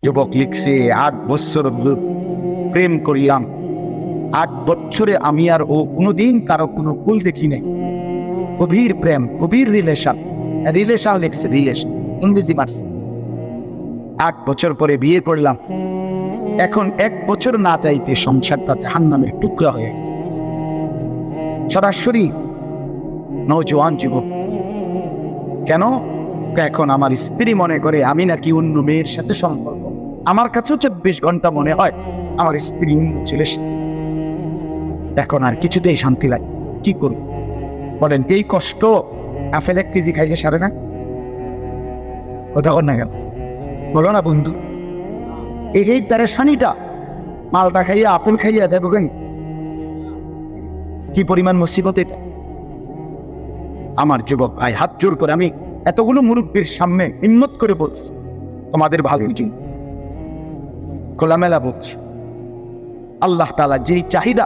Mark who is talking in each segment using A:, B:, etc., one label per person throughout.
A: যুবক লিখছে 8 বছর প্রেম করিলাম, 8 বছরে আমি আর ও কোনোদিন কারো কোনো ভুল দেখি নাই। গভীর প্রেম, গভীর রিলেশন লিখছে, রিলেশন ইংরেজি মারছে। 8 বছর পরে বিয়ে করলাম, এখন 1 বছর না চাইতে সংসারটা জাহান্নামের টুকরা হয়ে গেছে। সরাসরি নওজোয়ান যুবক, কেন? এখন আমার স্ত্রী মনে করে আমি নাকি অন্য মেয়ের সাথে সম্পর্ক। আমার কাছেও 24 ঘন্টা মনে হয় আমার স্ত্রী অন্য ছেলের সাথে। এখন আর কিছুতেই শান্তি লাগছে, কি করব বলেন? এই কষ্ট আপেল 1 কেজি খাইলে সারে না? কথা কর না কেন? বলো না বন্ধু, এই প্যারেশানিটা মালটা খাইয়া আপেল খাইয়া যাবো কেন? কি পরিমাণ মুসিবত এটা! আমার যুবক ভাই, হাত জোর করে আমি এতগুলো মুরব্বীর সামনে হিম্মত করে বলছি, তোমাদের ভালোর জন্য খোলামেলা বলছি। আল্লাহ তাআলা যেই চাহিদা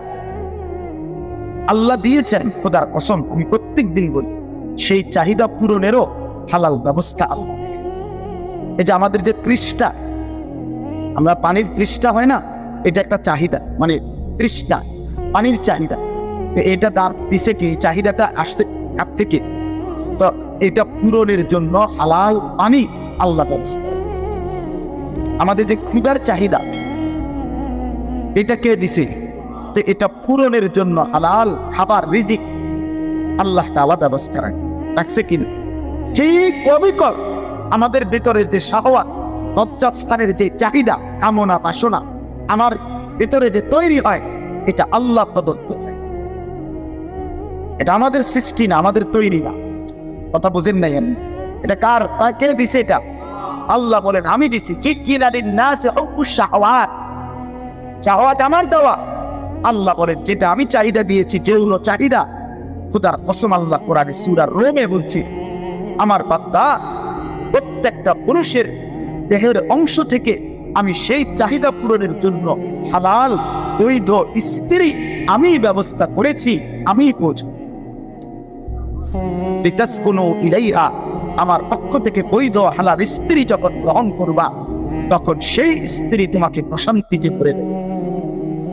A: আল্লাহ দিয়েছেন, খোদার কসম আমি প্রত্যেক দিন বলি, সেই চাহিদা পূরণেরও হালাল ব্যবস্থা আল্লাহ রেখেছেন। এই যে আমাদের যে তৃষ্ণা, আমরা পানির তৃষ্ণা হয় না, এটা একটা চাহিদা, মানে তৃষ্ণা, পানির চাহিদা। এটা দাম দিছে কি? চাহিদাটা আসছে কার থেকে? তো এটা পূরণের জন্য হালাল পানি আল্লাহ ব্যবস্থা রেখেছে। আমাদের যে ক্ষুধার চাহিদা, এটা কে দিছে? তো এটা পূরণের জন্য হালাল খাবার, রিজিক আল্লাহ তাআলা ব্যবস্থা রাখছে কিনা? ঠিক অবিকল আমাদের ভিতরের যে শাহওয়াত, লজ্জাস্থানের যে চাহিদা, কামনা বাসনা আমার ভিতরে যে তৈরি হয়, এটা আল্লাহ প্রদত্ত চাই। এটা আমাদের সৃষ্টি না, আমাদের তৈরি না। কথা বুঝেন নাই? এটা কার, কে দিছে? এটা আল্লাহ বলেন আমি দিছি। শাহওয়াত আমার দেওয়া। আল্লাহ বলেন যেটা আমি চাহিদা দিয়েছি, যেগুলো চাহিদা, খোদার কসম আল্লাহ কোরআনে সূরা রোমে বলছে, আমার বান্দা প্রত্যেকটা পুরুষের দেহের অংশ থেকে আমি সেই চাহিদা পূরণের জন্য হালাল বৈধ স্ত্রী আমি ব্যবস্থা করেছি, আমি বোঝা। লিতাসকুনু ইলাইহা, আমার পক্ষ থেকে বৈধ হালাল স্ত্রী যখন গ্রহণ করবা, তখন সেই স্ত্রী তোমাকে প্রশান্তিতে ভরে দেবে।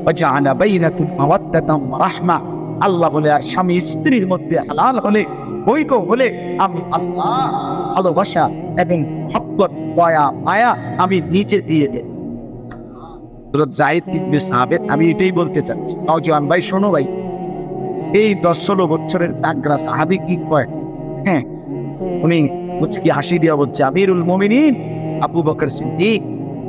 A: ওয়াজআলা বাইনাকুম মাওয়াদ্দাতাম ওয়া রাহমা, আল্লাহ বলে আর স্বামী স্ত্রীর মধ্যে হালাল হলে, বৈধ হলে, আমি আল্লাহ ভালোবাসা এবং মহব্বত, দয়া মায়া আমি নিজে দিয়ে দেব। হযরত যায়েদ ইবনে সাবিত, আমি এটাই বলতে চাচ্ছি, নওজোয়ান ভাই শোনো ভাই, এই 10-16 বছরের তাগড়া সাহাবী কি কয়? হ্যাঁ, উনি মুচকি হাসি দিয়া বলছে, আমিরুল মুমিনিন আবু বকর সিদ্দিক